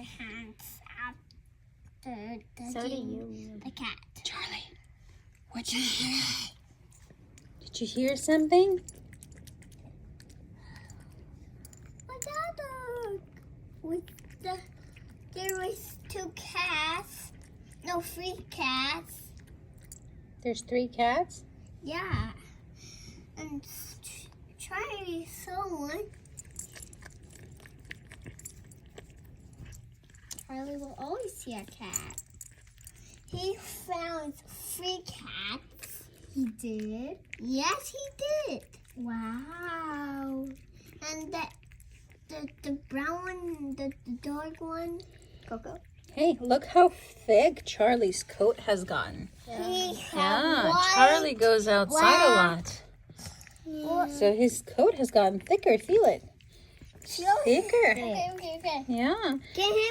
hands after So do you. the cat. Charlie, what'd you hear? Did you hear something? There was 2 cats. No, 3 cats. There's 3 cats? Yeah. And Charlie saw one. Charlie will always see a cat. He found 3 cats. He did? Yes, he did. Wow. And the brown one, the dark one, Coco. Hey, look how thick Charlie's coat has gotten. He Yeah, had Charlie goes outside a lot. white. So his coat has gotten thicker. Feel it. Thicker. Okay. Yeah. Get him.